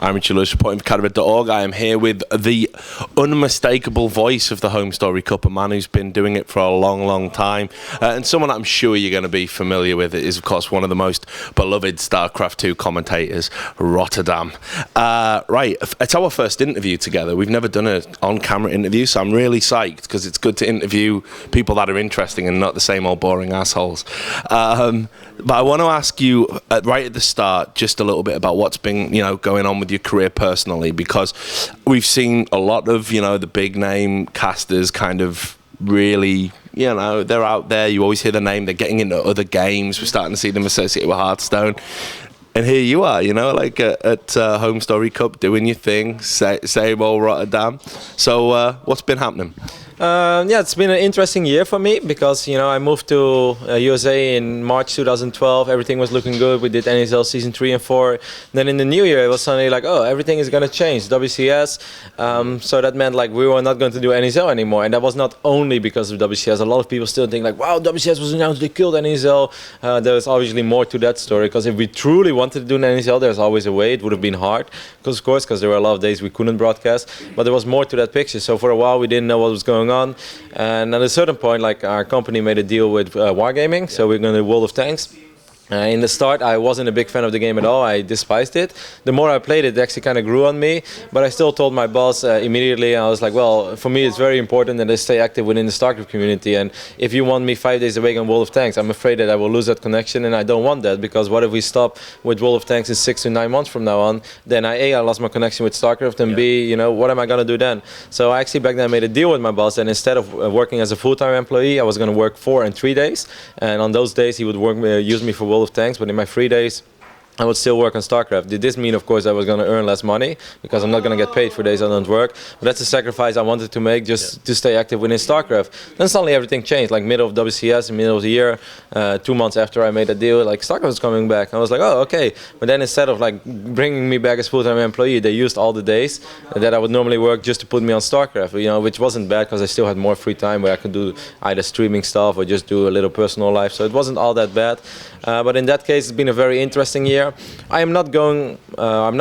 I'm Richard Lewis, reporting for RotterdaM. I am here with the unmistakable voice of the Homestory Cup, a man who's been doing it for a long, long time, and someone that I'm sure you're going to be familiar with. It is, of course, one of the most beloved StarCraft 2 commentators, RotterdaM. Right, it's our first interview together. We've never done an on-camera interview, so I'm really psyched because it's good to interview people that are interesting and not the same old boring assholes. But I want to ask you right at the start just a little bit about what's been, going on with your career personally, because we've seen a lot of, the big name casters kind of really, they're out there. You always hear the name. They're getting into other games. We're starting to see them associated with Hearthstone. And here you are, like at Homestory Cup, doing your thing, same old RotterdaM. So what's been happening? Yeah, it's been an interesting year for me because, I moved to USA in March 2012. Everything was looking good. We did NSL Season 3 and 4. Then in the new year, it was suddenly like, oh, everything is going to change. WCS. So that meant like we were not going to do NSL anymore. And that was not only because of WCS. A lot of people still think like, wow, WCS was announced, they killed NSL. There's obviously more to that story, because if we truly wanted to do an NSL, there's always a way. It would have been hard, because there were a lot of days we couldn't broadcast. But there was more to that picture. So for a while, we didn't know what was going on. And at a certain point, like, our company made a deal with Wargaming, so we're going to World of Tanks. In the start, I wasn't a big fan of the game at all. I despised it. The more I played it, it actually kind of grew on me. But I still told my boss immediately, I was like, well, for me, it's very important that I stay active within the StarCraft community. And if you want me 5 days a week on World of Tanks, I'm afraid that I will lose that connection, and I don't want that, because what if we stop with World of Tanks in 6 to 9 months from now on? Then I lost my connection with StarCraft, and B, what am I going to do then? So I actually back then made a deal with my boss, and instead of working as a full-time employee, I was going to work 4 and 3 days. And on those days, he would use me for World of Tanks, but in my free days I would still work on StarCraft. Did this mean, of course, I was going to earn less money, because I'm not going to get paid for days I don't work? But that's a sacrifice I wanted to make just to stay active within StarCraft. Then suddenly everything changed, like middle of WCS, middle of the year, 2 months after I made a deal, like StarCraft was coming back. And I was like, oh, okay. But then instead of like bringing me back as full-time employee, they used all the days that I would normally work just to put me on StarCraft, which wasn't bad, because I still had more free time where I could do either streaming stuff or just do a little personal life. So it wasn't all that bad. But in that case, it's been a very interesting year. I'm not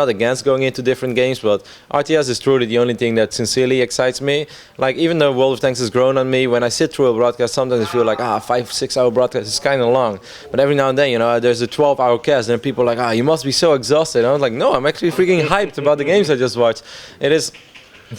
against going into different games, but RTS is truly the only thing that sincerely excites me. Like, even though World of Tanks has grown on me, when I sit through a broadcast, sometimes I feel like, 5-6 hour broadcast is kind of long. But every now and then, there's a 12-hour cast, and people are like, you must be so exhausted. And I was like, no, I'm actually freaking hyped about the games I just watched. It is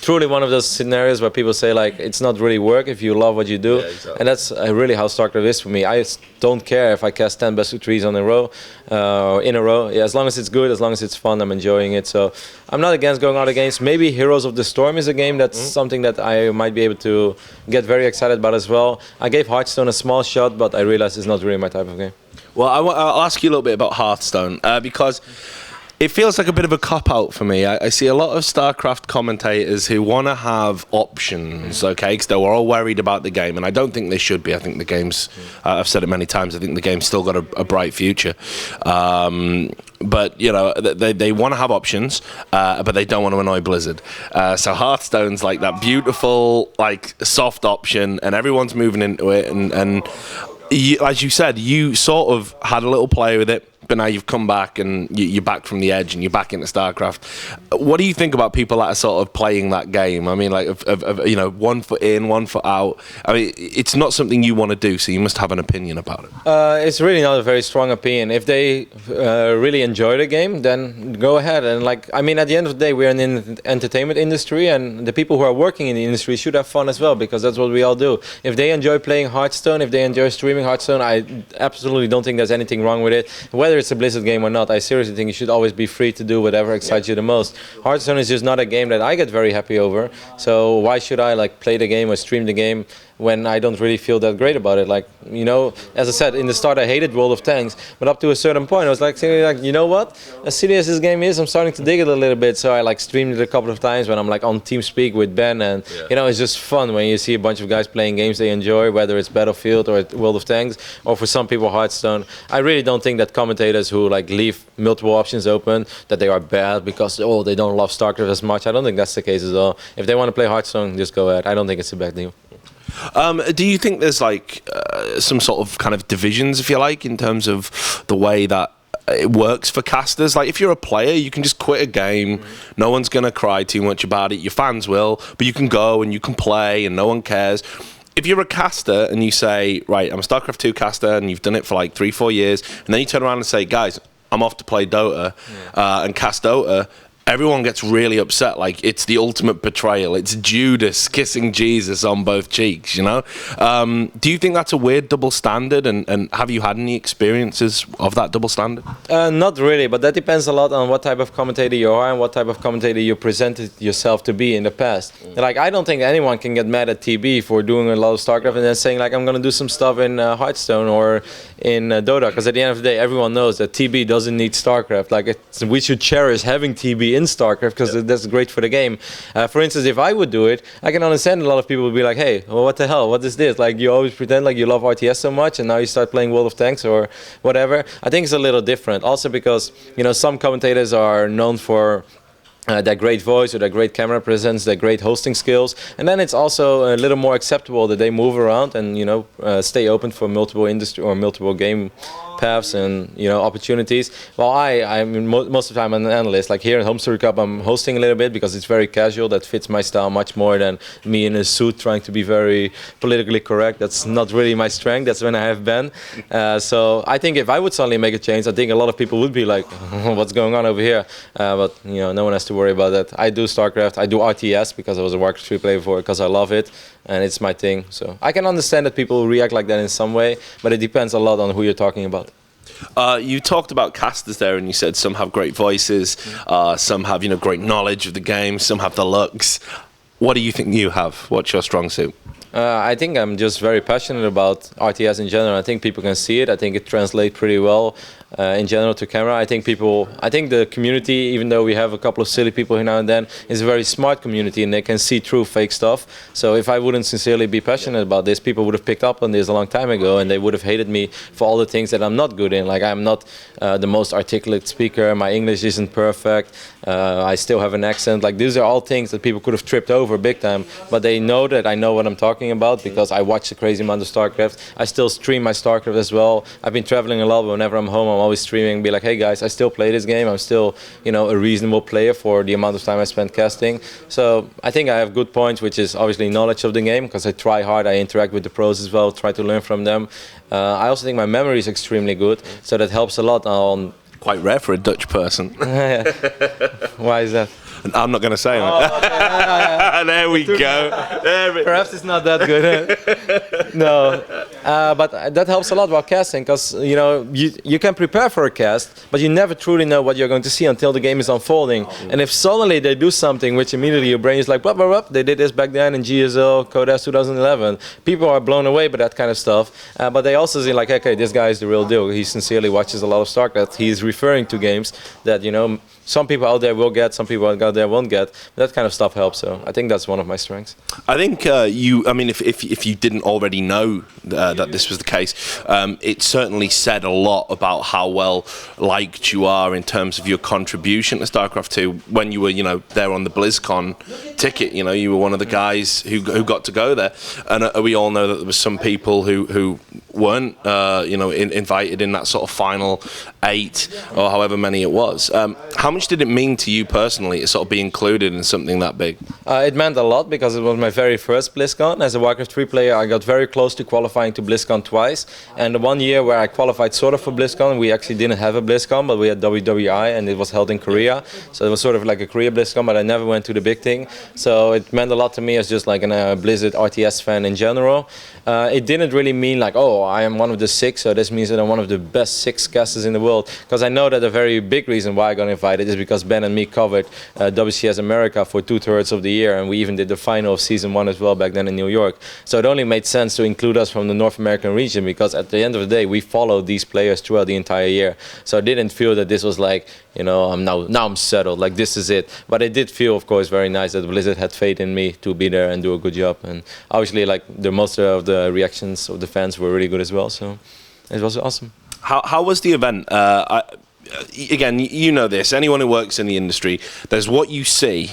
truly one of those scenarios where people say like, it's not really work if you love what you do. Yeah, exactly. And that's really how StarCraft is for me. I don't care if I cast 10 best of 3s in a row. Yeah, as long as it's good, as long as it's fun, I'm enjoying it. So I'm not against going out against. Maybe Heroes of the Storm is a game that's something that I might be able to get very excited about as well. I gave Hearthstone a small shot, but I realized it's not really my type of game. Well, I'll ask you a little bit about Hearthstone, because it feels like a bit of a cop-out for me. I see a lot of StarCraft commentators who want to have options, okay, because they're all worried about the game, and I don't think they should be. I think the game's, I've said it many times, I think the game's still got a bright future. But, they want to have options, but they don't want to annoy Blizzard. So Hearthstone's like that beautiful, like, soft option, and everyone's moving into it, and you, as you said, you sort of had a little play with it, but now you've come back and you're back from the edge and you're back into StarCraft. What do you think about people that are sort of playing that game? I mean, like, of 1 foot in, 1 foot out. I mean, it's not something you want to do, so you must have an opinion about it. It's really not a very strong opinion. If they really enjoy the game, then go ahead. And like, I mean, at the end of the day, we're in the entertainment industry, and the people who are working in the industry should have fun as well, because that's what we all do. If they enjoy playing Hearthstone, if they enjoy streaming Hearthstone, I absolutely don't think there's anything wrong with it. Whether it's a Blizzard game or not, I seriously think you should always be free to do whatever excites you the most. Hearthstone is just not a game that I get very happy over, so why should I like play the game or stream the game when I don't really feel that great about it? Like, as I said, in the start I hated World of Tanks, but up to a certain point I was like, you know what, as silly as this game is, I'm starting to dig it a little bit. So I like streamed it a couple of times when I'm like on TeamSpeak with Ben, and it's just fun when you see a bunch of guys playing games they enjoy, whether it's Battlefield or World of Tanks, or for some people Hearthstone. I really don't think that commentators who like leave multiple options open, that they are bad because they don't love StarCraft as much. I don't think that's the case at all. If they want to play Hearthstone, just go ahead. I don't think it's a bad deal. Do you think there's like some sort of kind of divisions, if you like, in terms of the way that it works for casters. Like if you're a player, you can just quit a game. No one's going to cry too much about it. Your fans will, but you can go and you can play and no one cares. If you're a caster and you say, right, I'm a StarCraft 2 caster and you've done it for like 3-4 years, and then you turn around and say, guys, I'm off to play Dota and cast Dota, everyone gets really upset. Like it's the ultimate betrayal. It's Judas kissing Jesus on both cheeks, you know? Do you think that's a weird double standard? And have you had any experiences of that double standard? Not really, but that depends a lot on what type of commentator you are and what type of commentator you presented yourself to be in the past. Like, I don't think anyone can get mad at TB for doing a lot of StarCraft and then saying, like, I'm going to do some stuff in Hearthstone or in Dota, because at the end of the day, everyone knows that TB doesn't need StarCraft. Like, we should cherish having TB in StarCraft because that's great for the game. For instance, if I would do it, I can understand a lot of people would be like, hey, well, what the hell, what is this? Like, you always pretend like you love RTS so much and now you start playing World of Tanks or whatever. I think it's a little different. Also because, you know, some commentators are known for their great voice or their great camera presence, their great hosting skills, and then it's also a little more acceptable that they move around and, you know, stay open for multiple industry or multiple game paths and, you know, opportunities. Well, I mean, most of the time I'm an analyst. Like here in Homestory Cup, I'm hosting a little bit because it's very casual. That fits my style much more than me in a suit trying to be very politically correct. That's not really my strength. That's when I have been. So I think if I would suddenly make a change, I think a lot of people would be like, what's going on over here? But, you know, no one has to worry about that. I do StarCraft. I do RTS because I was a Warcraft 3 player before, because I love it and it's my thing. So I can understand that people react like that in some way, but it depends a lot on who you're talking about. You talked about casters there, and you said some have great voices, some have, you know, great knowledge of the game, some have the looks. What do you think you have? What's your strong suit? I think I'm just very passionate about RTS in general. I think people can see it. I think it translates pretty well in general to camera. I think the community, even though we have a couple of silly people here now and then, is a very smart community and they can see through fake stuff. So if I wouldn't sincerely be passionate about this, people would have picked up on this a long time ago and they would have hated me for all the things that I'm not good in. Like, I'm not the most articulate speaker, my English isn't perfect, I still have an accent. Like, these are all things that people could have tripped over big time, but they know that I know what I'm talking about because I watch a crazy amount of StarCraft. I still stream my StarCraft as well. I've been traveling a lot, but whenever I'm home, I'm always streaming and be like, hey guys, I still play this game. I'm still, you know, a reasonable player for the amount of time I spend casting. So I think I have good points, which is obviously knowledge of the game, because I try hard, I interact with the pros as well, try to learn from them. I also think my memory is extremely good, so that helps a lot on... Quite rare for a Dutch person. Why is that? I'm not going to say that. There we go. Perhaps it's not that good. No, but that helps a lot while casting, because you know you can prepare for a cast, but you never truly know what you're going to see until the game is unfolding. And if suddenly they do something which immediately your brain is like, blah, blah, blah, they did this back then in GSL, Codex 2011. People are blown away by that kind of stuff, but they also see like, okay, this guy is the real deal. He sincerely watches a lot of StarCraft. He's referring to games that, you know, some people out there will get, some people out there won't get. That kind of stuff helps, so I think that's one of my strengths. I think I mean, if you didn't already know that this was the case, it certainly said a lot about how well liked you are in terms of your contribution to StarCraft 2 when you were, you know, there on the BlizzCon ticket. You know, you were one of the guys who got to go there, and we all know that there were some people who weren't, you know, invited in that sort of final 8 or however many it was. How much did it mean to you personally to sort of be included in something that big? It meant a lot because it was my very first BlizzCon. As a Warcraft 3 player, I got very close to qualifying to BlizzCon twice. And the one year where I qualified sort of for BlizzCon, we actually didn't have a BlizzCon, but we had WWI, and it was held in Korea. So it was sort of like a Korea BlizzCon, but I never went to the big thing. So it meant a lot to me as just like a Blizzard RTS fan in general. It didn't really mean like, oh, I am one of the 6, so this means that I'm one of the best 6 casters in the world. Because I know that a very big reason why I got invited is because Ben and me covered WCS America for 2/3 of the year, and we even did the final of season 1 as well back then in New York. So it only made sense to include us from the North American region, because at the end of the day, we followed these players throughout the entire year. So I didn't feel that this was like, you know, now I'm settled, like this is it. But it did feel, of course, very nice that Blizzard had faith in me to be there and do a good job. And obviously, like, most of the reactions of the fans were really good as well. So it was awesome. How was the event? Again, you know this. Anyone who works in the industry, there's what you see,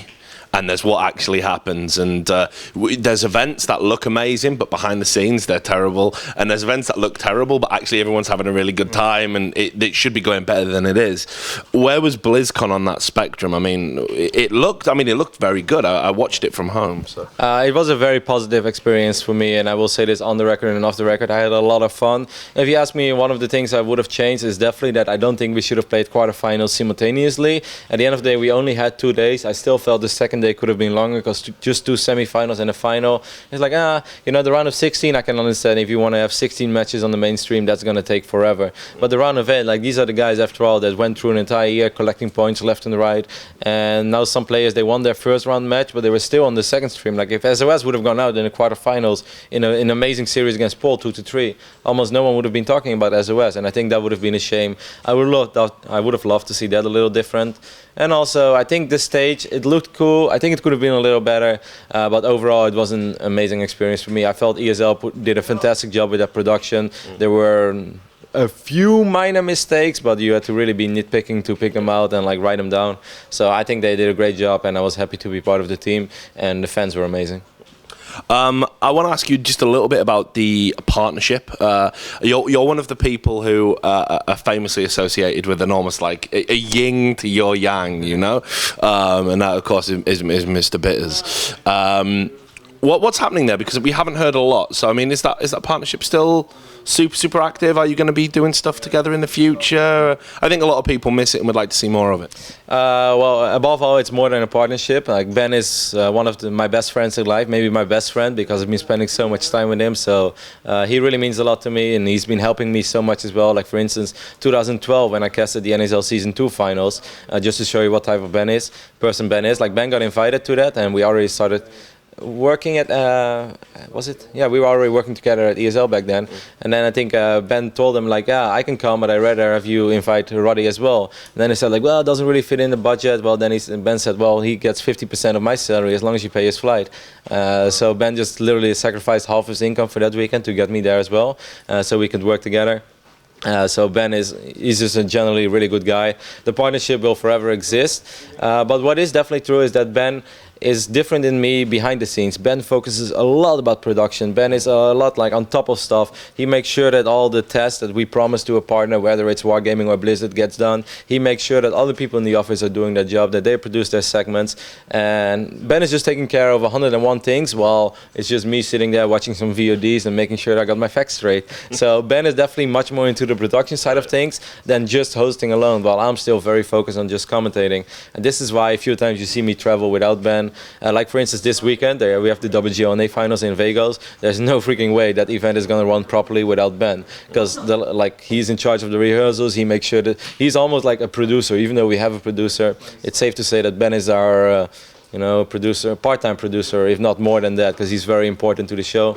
and there's what actually happens. And there's events that look amazing, but behind the scenes they're terrible. And there's events that look terrible, but actually everyone's having a really good time, and it should be going better than it is. Where was BlizzCon on that spectrum? I mean, it looked very good. I watched it from home. So. It was a very positive experience for me, and I will say this on the record and off the record. I had a lot of fun. If you ask me, one of the things I would have changed is definitely that I don't think we should have played quarterfinals simultaneously. At the end of the day, we only had 2 days. I still felt the second day could have been longer, because just 2 semifinals and a final. It's like, the round of 16, I can understand. If you want to have 16 matches on the mainstream, that's going to take forever. But the round of 8, like, these are the guys, after all, that went through an entire year collecting points left and right. And now some players, they won their first round match, but they were still on the second stream. Like, if SOS would have gone out in the quarterfinals in an amazing series against Paul 2-3, almost no one would have been talking about SOS, and I think that would have been a shame. I would have loved to see that a little different. And also, I think this stage, it looked cool. I think it could have been a little better, but overall, it was an amazing experience for me. I felt ESL did a fantastic job with that production. There were a few minor mistakes, but you had to really be nitpicking to pick them out and like write them down. So I think they did a great job, and I was happy to be part of the team, and the fans were amazing. I want to ask you just a little bit about the partnership. You're one of the people who are famously associated with an almost like a yin to your yang, you know, and that of course is Mr. Bitters. What's happening there? Because we haven't heard a lot. So I mean, is that partnership still super active? Are you going to be doing stuff together in the future? I think a lot of people miss it and would like to see more of it. Well, above all, it's more than a partnership. Like, Ben is one of my best friends in life, maybe my best friend, because I've been spending so much time with him. So he really means a lot to me, and he's been helping me so much as well. Like, for instance, 2012, when I casted the NSL Season 2 finals, just to show you what type of person Ben is. Like, Ben got invited to that, and we already started working at we were already working together at ESL back then. And then I think Ben told him, like, I can come, but I'd rather have you invite Roddy as well. And then he said, like, well, it doesn't really fit in the budget. Well, then Ben said, well, he gets 50% of my salary as long as you pay his flight. So Ben just literally sacrificed half his income for that weekend to get me there as well, so we could work together. So Ben he's just a generally really good guy. The partnership will forever exist. But what is definitely true is that Ben is different than me behind the scenes. Ben focuses a lot about production. Ben is a lot like on top of stuff. He makes sure that all the tests that we promise to a partner, whether it's Wargaming or Blizzard, gets done. He makes sure that other people in the office are doing their job, that they produce their segments. And Ben is just taking care of 101 things, while it's just me sitting there watching some VODs and making sure that I got my facts straight. So Ben is definitely much more into the production side of things than just hosting alone, while I'm still very focused on just commentating. And this is why a few times you see me travel without Ben. Like, for instance, this weekend we have the WGONA finals in Vegas. There's no freaking way that event is going to run properly without Ben, because he's in charge of the rehearsals. He makes sure that he's almost like a producer. Even though we have a producer, it's safe to say that Ben is our producer, part-time producer, if not more than that, because he's very important to the show.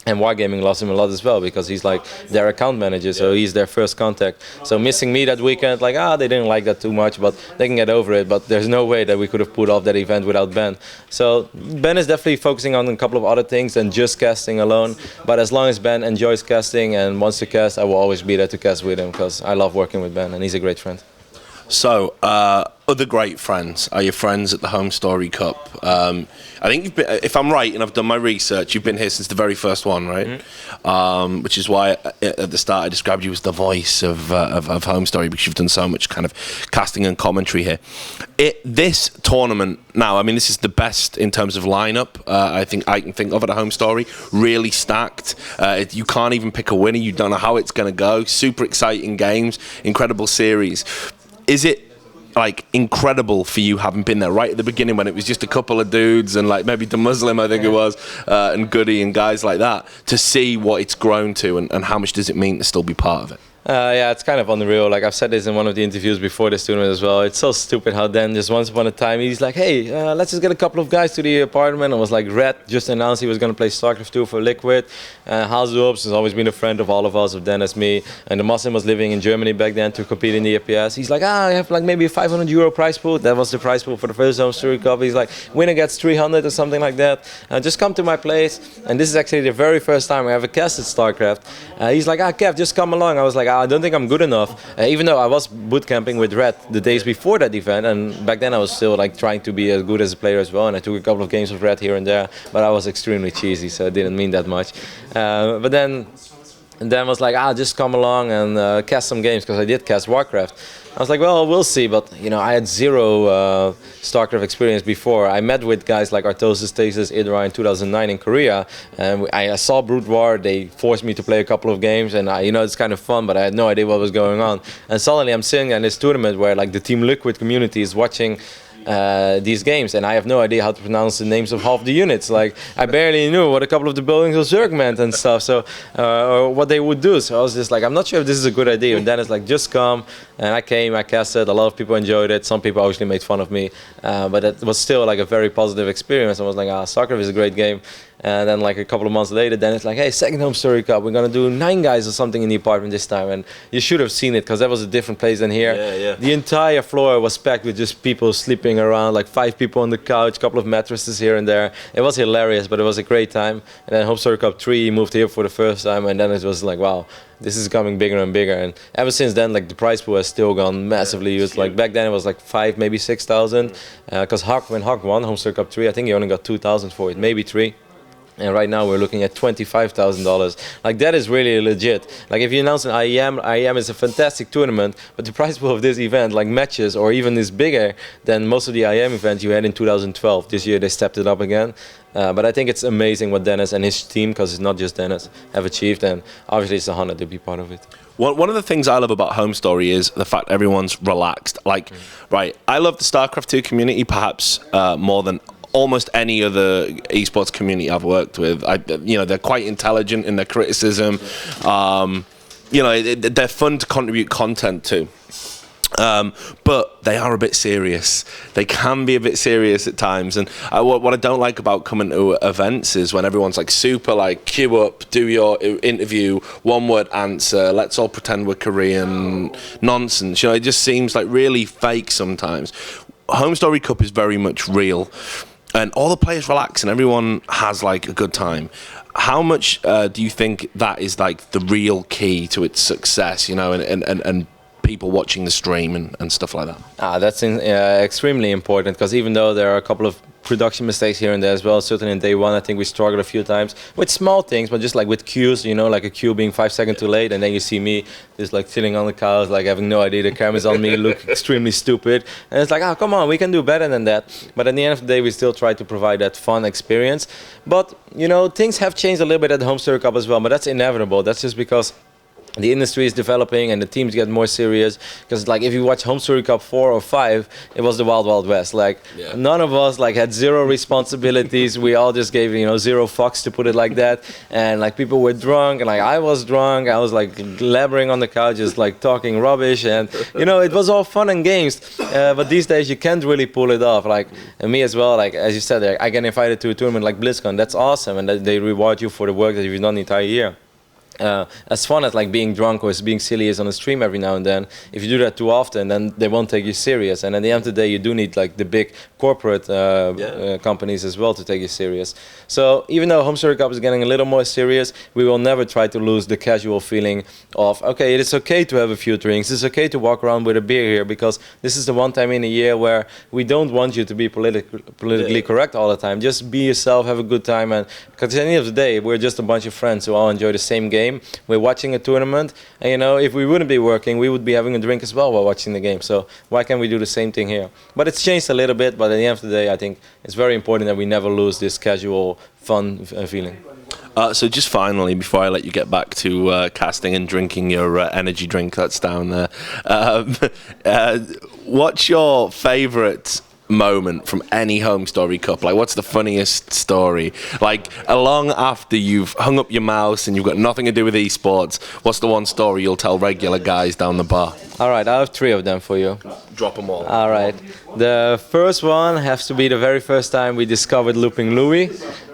And Wargaming lost him a lot as well, because he's like their account manager, so he's their first contact. So missing me that weekend, like, they didn't like that too much, but they can get over it. But there's no way that we could have put off that event without Ben. So Ben is definitely focusing on a couple of other things than just casting alone. But as long as Ben enjoys casting and wants to cast, I will always be there to cast with him, because I love working with Ben, and he's a great friend. So, other great friends are your friends at the Homestory Cup. I think you've been, if I'm right, and I've done my research, you've been here since the very first one, right? Mm-hmm. Which is why at the start I described you as the voice of Homestory, because you've done so much kind of casting and commentary here. This tournament now, I mean, this is the best in terms of lineup I think I can think of at a Homestory. Really stacked. You can't even pick a winner. You don't know how it's going to go. Super exciting games, incredible series. Is it like incredible for you, having been there right at the beginning when it was just a couple of dudes and like maybe the Muslim, I think it was, and Goody and guys like that, to see what it's grown to, and how much does it mean to still be part of it? Yeah, it's kind of unreal. Like, I've said this in one of the interviews before this tournament as well. It's so stupid how then just once upon a time he's like, hey, let's just get a couple of guys to the apartment. And was like, Red just announced he was going to play StarCraft 2 for Liquid. Hazelhops has always been a friend of all of us, of Dennis, me. And the Muslim was living in Germany back then to compete in the APS. He's like, I have like maybe a €500 prize pool. That was the prize pool for the first Homestory Cup. He's like, winner gets 300 or something like that. Just come to my place. And this is actually the very first time I ever casted StarCraft. He's like, Kev, just come along. I was like, I don't think I'm good enough. Even though I was boot camping with Red the days before that event, and back then I was still like trying to be as good as a player as well, and I took a couple of games with Red here and there, but I was extremely cheesy, so it didn't mean that much. But then was like, just come along and cast some games, because I did cast Warcraft. I was like, well, we'll see, but I had zero StarCraft experience before. I met with guys like Artosis, Stasis, Idra in 2009 in Korea, and I saw Brood War. They forced me to play a couple of games, and it's kind of fun, but I had no idea what was going on. And suddenly I'm sitting in this tournament where like the Team Liquid community is watching these games, and I have no idea how to pronounce the names of half the units. Like, I barely knew what a couple of the buildings of Zerg meant and stuff, so or what they would do. So I was just like, I'm not sure if this is a good idea. And then it's like, just come. And I came, I casted. A lot of people enjoyed it. Some people obviously made fun of me, but it was still like a very positive experience. I was like, StarCraft is a great game. And then like a couple of months later, then it's like, hey, second Homestory Cup, we're gonna do 9 guys or something in the apartment this time. And you should have seen it, because that was a different place than here. Yeah. The entire floor was packed with just people sleeping around, like 5 people on the couch, a couple of mattresses here and there. It was hilarious, but it was a great time. And then Homestory Cup 3 moved here for the first time, and then it was like, wow, this is becoming bigger and bigger. And ever since then, like, the prize pool has still gone massively used. Like back then it was like 5, maybe 6,000, because when Hawk won Homestory Cup 3, I think he only got 2,000 for it, maybe 3. And right now we're looking at $25,000. Like, that is really legit. Like, if you announce an IEM is a fantastic tournament, but the prize pool of this event, like matches, or even is bigger than most of the IEM events you had in 2012. This year they stepped it up again. But I think it's amazing what Dennis and his team, because it's not just Dennis, have achieved, and obviously it's an honor to be part of it. One of the things I love about Homestory is the fact everyone's relaxed. Like, right, I love the StarCraft 2 community perhaps more than almost any other esports community I've worked with. They're quite intelligent in their criticism. They're fun to contribute content to. But they are a bit serious. They can be a bit serious at times. And what I don't like about coming to events is when everyone's like super like, queue up, do your interview, 1-word answer, let's all pretend we're Korean nonsense. It just seems like really fake sometimes. Homestory Cup is very much real. And all the players relax and everyone has like a good time. How much do you think that is like the real key to its success, and people watching the stream and stuff like that? That's extremely important, because even though there are a couple of production mistakes here and there as well, certainly in day one I think we struggled a few times with small things, but just like with queues, like a queue being 5 seconds too late, and then you see me just like sitting on the couch, like having no idea the camera's on me, look extremely stupid, and it's like, come on, we can do better than that. But at the end of the day we still try to provide that fun experience. But things have changed a little bit at the Homestory Cup as well, but that's inevitable. That's just because the industry is developing and the teams get more serious. Because like if you watch Homestory Cup 4 or 5, it was the wild west. Like none of us like had zero responsibilities. We all just gave 0 fucks, to put it like that. And like people were drunk, and like I was drunk. I was like blabbering on the couch, just like talking rubbish, and it was all fun and games. But these days you can't really pull it off. Like, and me as well. Like as you said, I get invited to a tournament like BlizzCon. That's awesome, and they reward you for the work that you've done the entire year. As fun as like being drunk or being silly is on a stream every now and then, if you do that too often, then they won't take you serious. And at the end of the day, you do need like the big corporate companies as well to take you serious. So even though Homestory Cup is getting a little more serious, we will never try to lose the casual feeling of, okay, it is okay to have a few drinks, it's okay to walk around with a beer here, because this is the one time in a year where we don't want you to be politically correct all the time. Just be yourself, have a good time, and because at the end of the day, we're just a bunch of friends who all enjoy the same game. We're watching a tournament, and if we wouldn't be working, we would be having a drink as well while watching the game. So why can't we do the same thing here? But it's changed a little bit, but at the end of the day, I think it's very important that we never lose this casual, fun feeling. So just finally, before I let you get back to casting and drinking your energy drink that's down there, what's your favourite moment from any Homestory Cup? Like, what's the funniest story? Like, along after you've hung up your mouse and you've got nothing to do with esports, what's the one story you'll tell regular guys down the bar? All right, I have 3 of them for you. Drop them all. All right. The first one has to be the very first time we discovered Looping Louie,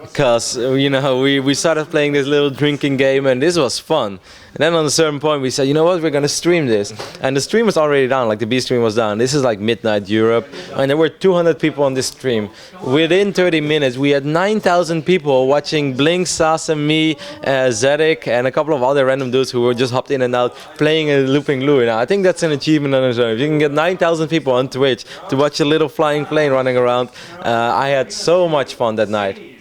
because you know we started playing this little drinking game, and this was fun. And then on a certain point we said, you know what, we're gonna stream this, and the stream was already down, like the B stream was down. This is like midnight Europe, and there were 200 people on this stream. Within 30 minutes we had 9,000 people watching Blink, Sas, and me, Zedek, and a couple of other random dudes who were just hopped in and out playing a looping Louie. Now I think that's an achievement on its own. If you can get 9,000 people on Twitch to watch a little flying plane running around, I had so much fun that night.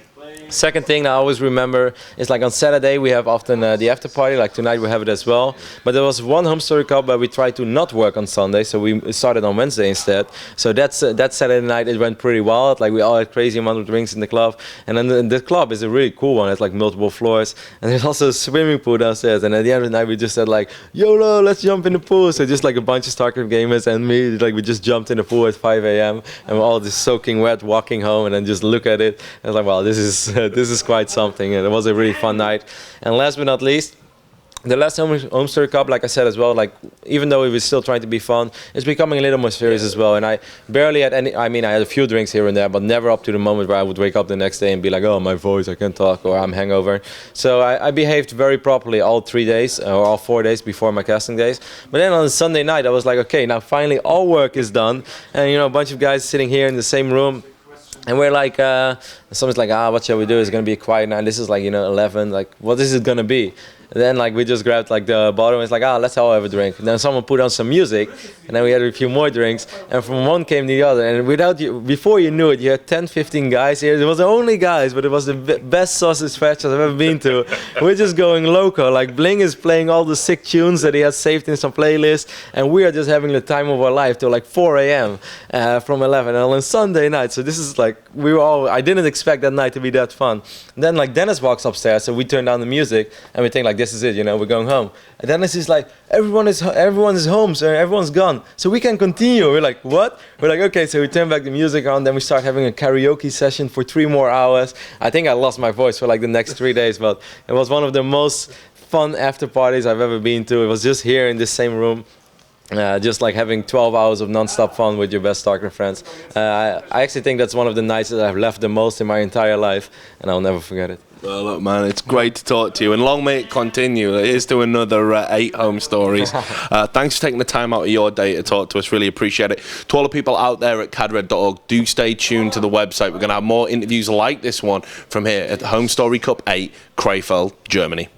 Second thing I always remember is like on Saturday we have often the after party, like tonight we have it as well. But there was one Homestory Cup where we tried to not work on Sunday, so we started on Wednesday instead. So that Saturday night it went pretty wild. Like we all had crazy amount of drinks in the club, and then the club is a really cool one. It's like multiple floors, and there's also a swimming pool downstairs. And at the end of the night we just said like, YOLO, let's jump in the pool. So just like a bunch of StarCraft gamers and me, like we just jumped in the pool at 5 a.m. and we're all just soaking wet, walking home, and then just look at it. And I was like, wow, this is quite something, and it was a really fun night. And last but not least, the last Homestory Cup, like I said as well, like even though it was still trying to be fun, it's becoming a little more serious as well. And I barely had any, I mean, I had a few drinks here and there, but never up to the moment where I would wake up the next day and be like, oh, my voice, I can't talk, or I'm hangover. So I behaved very properly all 3 days, or all 4 days before my casting days. But then on Sunday night, I was like, okay, now finally all work is done. And you know, a bunch of guys sitting here in the same room. And we're like, someone's like, what shall we do? It's gonna be a quiet night. This is like, you know, 11. Like, what is it gonna be? And then like we just grabbed like the bottle and it's like, let's all have a drink. And then someone put on some music, and then we had a few more drinks, and from one came the other. And before you knew it, you had 10, 15 guys here. It was only guys, but it was the best sausage fest I've ever been to. We're just going loco. Like Bling is playing all the sick tunes that he has saved in some playlist, and we are just having the time of our life till like 4 a.m. From 11 and on Sunday night. So this is like, I didn't expect that night to be that fun. And then like Dennis walks upstairs, so we turn down the music and we think like, this is it, you know, we're going home. And Dennis is like, everyone is home, so everyone's gone, so we can continue. We're like, what? We're like, okay, so we turn back the music on, then we start having a karaoke session for 3 more hours. I think I lost my voice for like the next 3 days, but it was one of the most fun after parties I've ever been to. It was just here in this same room. Just like having 12 hours of non-stop fun with your best StarCraft friends. I actually think that's one of the nights that I've left the most in my entire life, and I'll never forget it. Well, look, man, it's great to talk to you, and long may it continue. Here's to another 8 home stories. Thanks for taking the time out of your day to talk to us. Really appreciate it. To all the people out there at cadred.org, do stay tuned to the website. We're going to have more interviews like this one from here at the Homestory Cup 8, Krefeld, Germany.